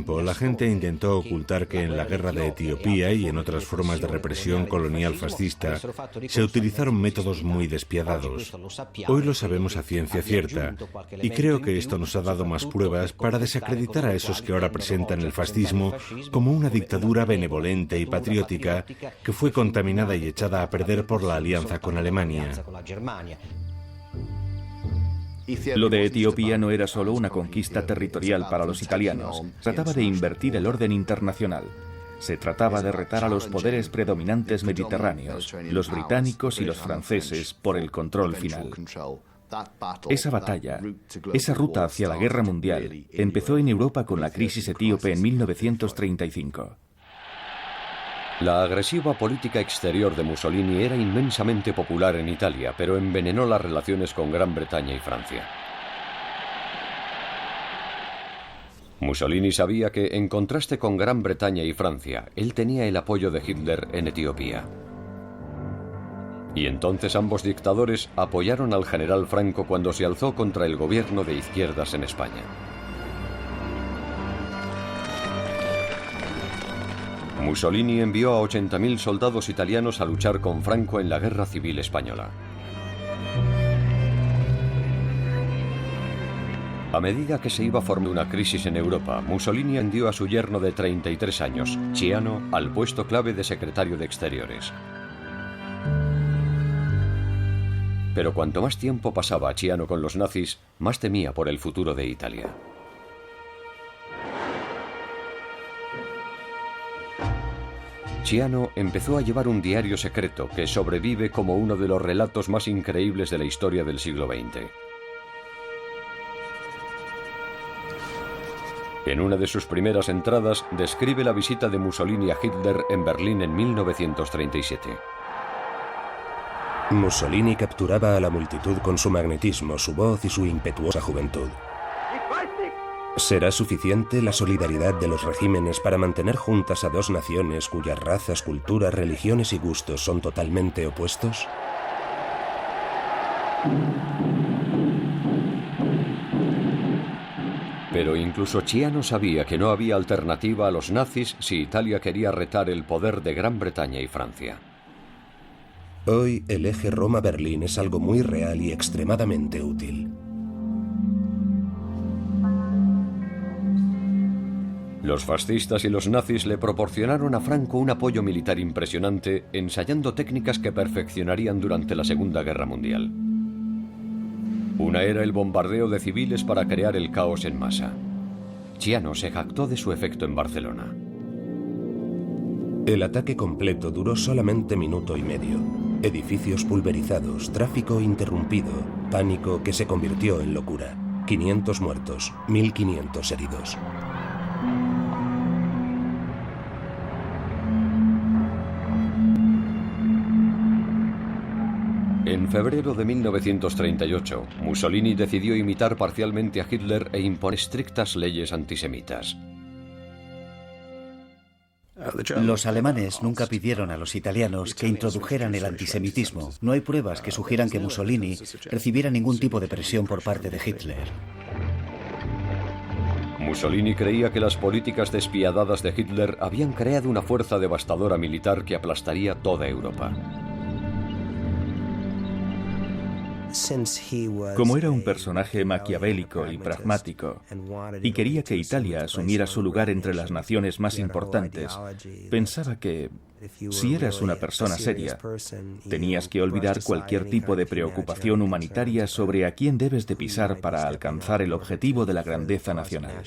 tiempo, la gente intentó ocultar que en la guerra de Etiopía y en otras formas de represión colonial fascista se utilizaron métodos muy despiadados. Hoy lo sabemos a ciencia cierta, y creo que esto nos ha dado más pruebas para desacreditar a esos que ahora presentan el fascismo como una dictadura benevolente y patriótica que fue contaminada y echada a perder por la alianza con Alemania. Lo de Etiopía no era solo una conquista territorial para los italianos. Trataba de invertir el orden internacional. Se trataba de retar a los poderes predominantes mediterráneos, los británicos y los franceses, por el control final. Esa batalla, esa ruta hacia la guerra mundial, empezó en Europa con la crisis etíope en 1935. La agresiva política exterior de Mussolini era inmensamente popular en Italia, pero envenenó las relaciones con Gran Bretaña y Francia. Mussolini sabía que, en contraste con Gran Bretaña y Francia, él tenía el apoyo de Hitler en Etiopía. Y entonces ambos dictadores apoyaron al general Franco cuando se alzó contra el gobierno de izquierdas en España. Mussolini envió a 80.000 soldados italianos a luchar con Franco en la Guerra Civil Española. A medida que se iba formando una crisis en Europa, Mussolini envió a su yerno de 33 años, Ciano, al puesto clave de secretario de Exteriores. Pero cuanto más tiempo pasaba Ciano con los nazis, más temía por el futuro de Italia. Ciano empezó a llevar un diario secreto que sobrevive como uno de los relatos más increíbles de la historia del siglo XX. En una de sus primeras entradas describe la visita de Mussolini a Hitler en Berlín en 1937. Mussolini capturaba a la multitud con su magnetismo, su voz y su impetuosa juventud. ¿Será suficiente la solidaridad de los regímenes para mantener juntas a dos naciones cuyas razas, culturas, religiones y gustos son totalmente opuestos? Pero incluso Ciano sabía que no había alternativa a los nazis si Italia quería retar el poder de Gran Bretaña y Francia. Hoy el eje Roma-Berlín es algo muy real y extremadamente útil. Los fascistas y los nazis le proporcionaron a Franco un apoyo militar impresionante, ensayando técnicas que perfeccionarían durante la Segunda Guerra Mundial. Una era el bombardeo de civiles para crear el caos en masa. Ciano se jactó de su efecto en Barcelona. El ataque completo duró solamente minuto y medio. Edificios pulverizados, tráfico interrumpido, pánico que se convirtió en locura. 500 muertos, 1.500 heridos. En febrero de 1938, Mussolini decidió imitar parcialmente a Hitler e imponer estrictas leyes antisemitas. Los alemanes nunca pidieron a los italianos que introdujeran el antisemitismo. No hay pruebas que sugieran que Mussolini recibiera ningún tipo de presión por parte de Hitler. Mussolini creía que las políticas despiadadas de Hitler habían creado una fuerza devastadora militar que aplastaría toda Europa. Como era un personaje maquiavélico y pragmático, y quería que Italia asumiera su lugar entre las naciones más importantes, pensaba que, si eras una persona seria, tenías que olvidar cualquier tipo de preocupación humanitaria sobre a quién debes de pisar para alcanzar el objetivo de la grandeza nacional.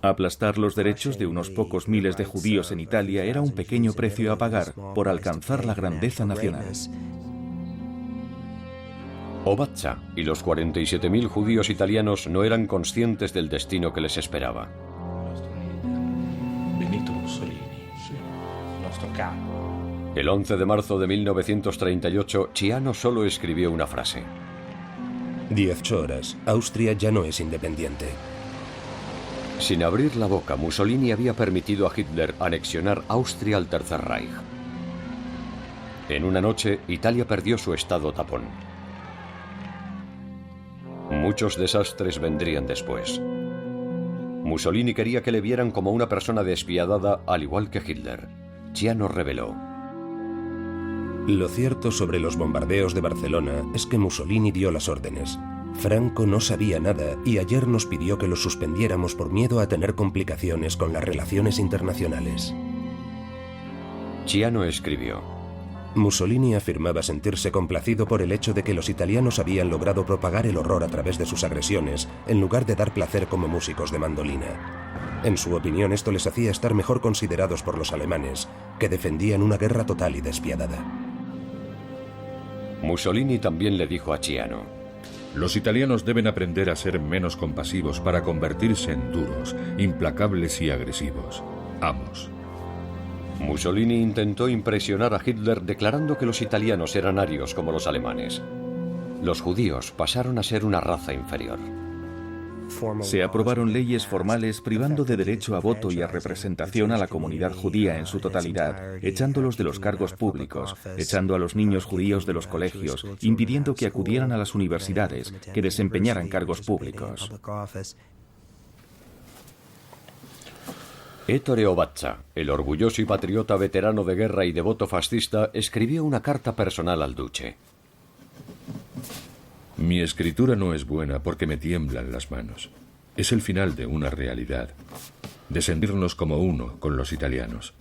Aplastar los derechos de unos pocos miles de judíos en Italia era un pequeño precio a pagar por alcanzar la grandeza nacional. Obatza y los 47.000 judíos italianos no eran conscientes del destino que les esperaba. El 11 de marzo de 1938, Ciano solo escribió una frase. 18 horas. Austria ya no es independiente. Sin abrir la boca, Mussolini había permitido a Hitler anexionar Austria al Tercer Reich. En una noche, Italia perdió su estado tapón. Muchos desastres vendrían después. Mussolini quería que le vieran como una persona despiadada, al igual que Hitler. Ciano reveló: lo cierto sobre los bombardeos de Barcelona es que Mussolini dio las órdenes. Franco no sabía nada y ayer nos pidió que los suspendiéramos por miedo a tener complicaciones con las relaciones internacionales. Ciano escribió: Mussolini afirmaba sentirse complacido por el hecho de que los italianos habían logrado propagar el horror a través de sus agresiones, en lugar de dar placer como músicos de mandolina. En su opinión, esto les hacía estar mejor considerados por los alemanes, que defendían una guerra total y despiadada. Mussolini también le dijo a Ciano: los italianos deben aprender a ser menos compasivos para convertirse en duros, implacables y agresivos. Amos. Mussolini intentó impresionar a Hitler declarando que los italianos eran arios como los alemanes. Los judíos pasaron a ser una raza inferior. Se aprobaron leyes formales privando de derecho a voto y a representación a la comunidad judía en su totalidad, echándolos de los cargos públicos, echando a los niños judíos de los colegios, impidiendo que acudieran a las universidades, que desempeñaran cargos públicos. Ettore Obatza, el orgulloso y patriota veterano de guerra y devoto fascista, escribió una carta personal al duce. Mi escritura no es buena porque me tiemblan las manos. Es el final de una realidad, de sentirnos como uno con los italianos.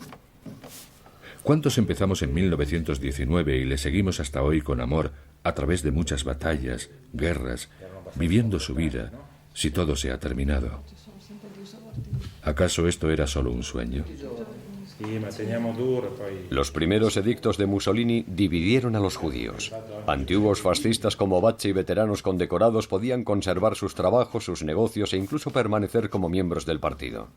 ¿Cuántos empezamos en 1919 y le seguimos hasta hoy con amor a través de muchas batallas, guerras, viviendo su vida, si todo se ha terminado? ¿Acaso esto era solo un sueño? Los primeros edictos de Mussolini dividieron a los judíos. Antiguos fascistas como Obatza y veteranos condecorados podían conservar sus trabajos, sus negocios e incluso permanecer como miembros del partido.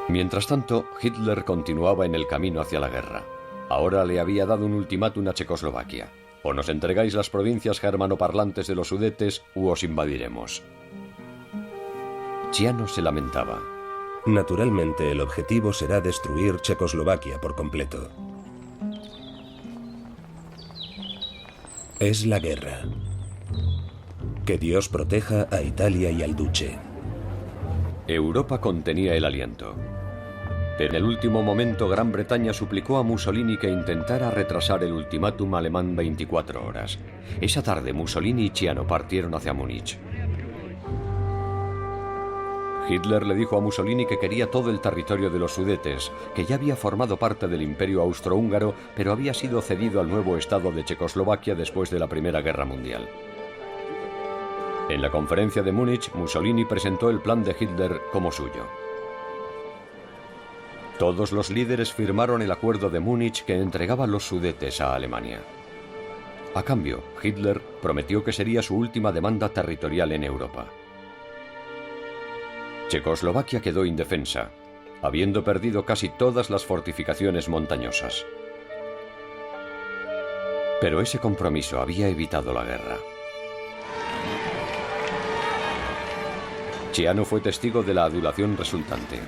Mientras tanto, Hitler continuaba en el camino hacia la guerra. Ahora le había dado un ultimátum a Checoslovaquia: o nos entregáis las provincias germanoparlantes de los Sudetes u os invadiremos. Ciano se lamentaba. Naturalmente, el objetivo será destruir Checoslovaquia por completo. Es la guerra. Que Dios proteja a Italia y al duce. Europa contenía el aliento. En el último momento, Gran Bretaña suplicó a Mussolini que intentara retrasar el ultimátum alemán 24 horas. Esa tarde, Mussolini y Ciano partieron hacia Múnich. Hitler le dijo a Mussolini que quería todo el territorio de los Sudetes, que ya había formado parte del Imperio Austrohúngaro, pero había sido cedido al nuevo Estado de Checoslovaquia después de la Primera Guerra Mundial. En la conferencia de Múnich, Mussolini presentó el plan de Hitler como suyo. Todos los líderes firmaron el acuerdo de Múnich que entregaba los Sudetes a Alemania. A cambio, Hitler prometió que sería su última demanda territorial en Europa. Checoslovaquia quedó indefensa, habiendo perdido casi todas las fortificaciones montañosas. Pero ese compromiso había evitado la guerra. Ciano fue testigo de la adulación resultante.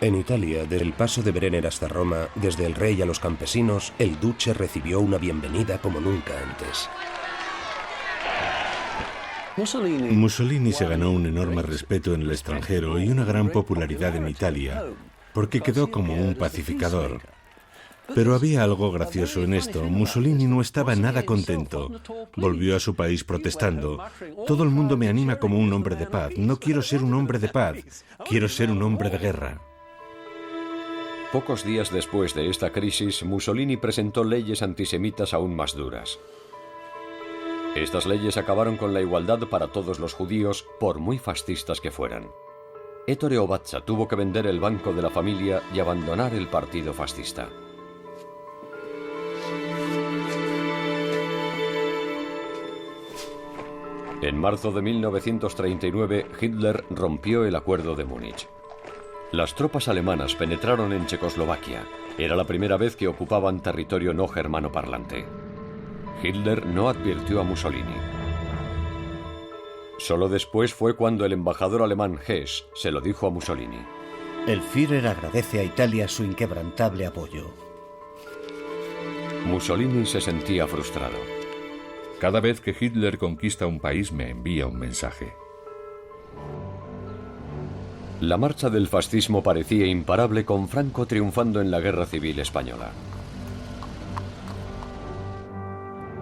En Italia, desde el paso de Brenner hasta Roma, desde el rey a los campesinos, el duce recibió una bienvenida como nunca antes. Mussolini se ganó un enorme respeto en el extranjero y una gran popularidad en Italia, porque quedó como un pacificador. Pero había algo gracioso en esto. Mussolini no estaba nada contento. Volvió a su país protestando. Todo el mundo me anima como un hombre de paz. No quiero ser un hombre de paz. Quiero ser un hombre de guerra. Pocos días después de esta crisis, Mussolini presentó leyes antisemitas aún más duras. Estas leyes acabaron con la igualdad para todos los judíos, por muy fascistas que fueran. Ettore Obatza tuvo que vender el banco de la familia y abandonar el partido fascista. En marzo de 1939, Hitler rompió el acuerdo de Múnich. Las tropas alemanas penetraron en Checoslovaquia. Era la primera vez que ocupaban territorio no germanoparlante. Hitler no advirtió a Mussolini. Solo después fue cuando el embajador alemán Hess se lo dijo a Mussolini. El Führer agradece a Italia su inquebrantable apoyo. Mussolini se sentía frustrado. Cada vez que Hitler conquista un país me envía un mensaje. La marcha del fascismo parecía imparable, con Franco triunfando en la Guerra Civil Española.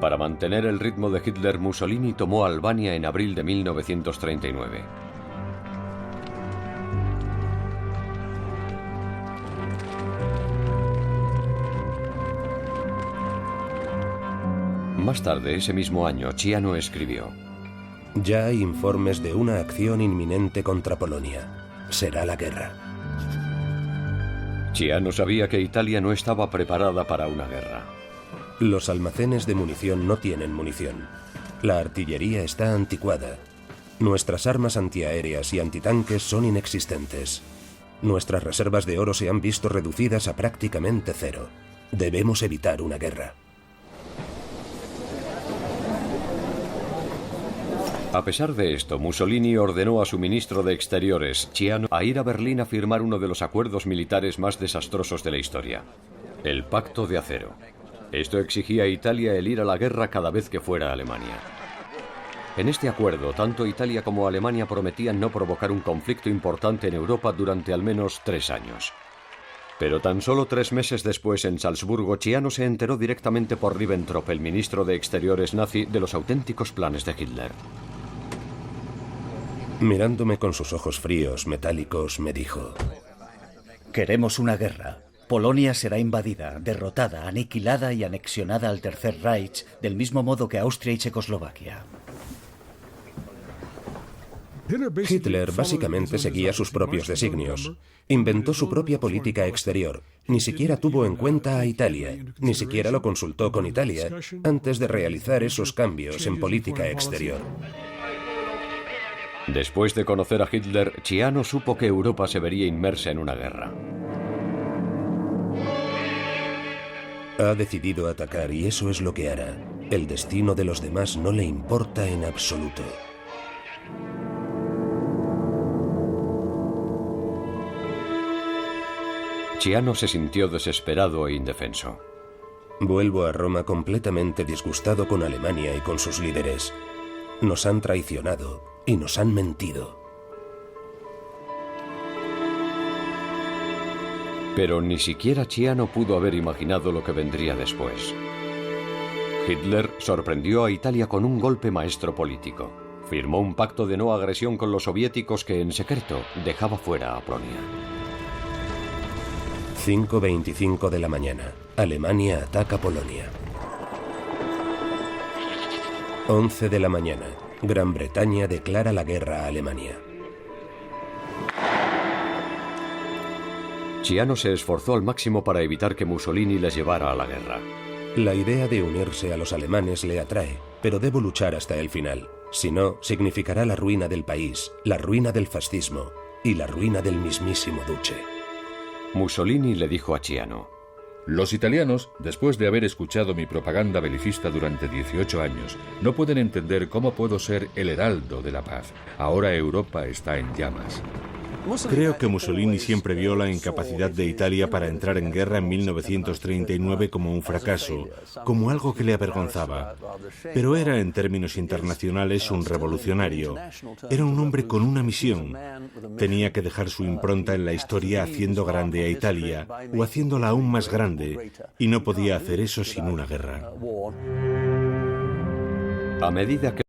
Para mantener el ritmo de Hitler, Mussolini tomó Albania en abril de 1939. Más tarde, ese mismo año, Ciano escribió: Ya hay informes de una acción inminente contra Polonia. Será la guerra. Ciano sabía que Italia no estaba preparada para una guerra. Los almacenes de munición no tienen munición. La artillería está anticuada. Nuestras armas antiaéreas y antitanques son inexistentes. Nuestras reservas de oro se han visto reducidas a prácticamente cero. Debemos evitar una guerra. A pesar de esto, Mussolini ordenó a su ministro de Exteriores, Ciano, a ir a Berlín a firmar uno de los acuerdos militares más desastrosos de la historia: el Pacto de Acero. Esto exigía a Italia el ir a la guerra cada vez que fuera Alemania. En este acuerdo, tanto Italia como Alemania prometían no provocar un conflicto importante en Europa durante al menos 3 años. Pero tan solo 3 meses después, en Salzburgo, Ciano se enteró directamente por Ribbentrop, el ministro de Exteriores nazi, de los auténticos planes de Hitler. Mirándome con sus ojos fríos, metálicos, me dijo: Queremos una guerra. Polonia será invadida, derrotada, aniquilada y anexionada al Tercer Reich, del mismo modo que Austria y Checoslovaquia. Hitler básicamente seguía sus propios designios. Inventó su propia política exterior. Ni siquiera tuvo en cuenta a Italia. Ni siquiera lo consultó con Italia antes de realizar esos cambios en política exterior. Después de conocer a Hitler, Ciano supo que Europa se vería inmersa en una guerra. Ha decidido atacar y eso es lo que hará. El destino de los demás no le importa en absoluto. Ciano se sintió desesperado e indefenso. Vuelvo a Roma completamente disgustado con Alemania y con sus líderes. Nos han traicionado y nos han mentido. Pero ni siquiera Ciano pudo haber imaginado lo que vendría después. Hitler sorprendió a Italia con un golpe maestro político. Firmó un pacto de no agresión con los soviéticos que, en secreto, dejaba fuera a Polonia. 5:25 de la mañana. Alemania ataca Polonia. 11 de la mañana. Gran Bretaña declara la guerra a Alemania. Ciano se esforzó al máximo para evitar que Mussolini les llevara a la guerra. La idea de unirse a los alemanes le atrae, pero debo luchar hasta el final. Si no, significará la ruina del país, la ruina del fascismo y la ruina del mismísimo Duce. Mussolini le dijo a Ciano: Los italianos, después de haber escuchado mi propaganda belicista durante 18 años, no pueden entender cómo puedo ser el heraldo de la paz. Ahora Europa está en llamas. Creo que Mussolini siempre vio la incapacidad de Italia para entrar en guerra en 1939 como un fracaso, como algo que le avergonzaba. Pero era, en términos internacionales, un revolucionario. Era un hombre con una misión. Tenía que dejar su impronta en la historia haciendo grande a Italia, o haciéndola aún más grande, y no podía hacer eso sin una guerra. A medida que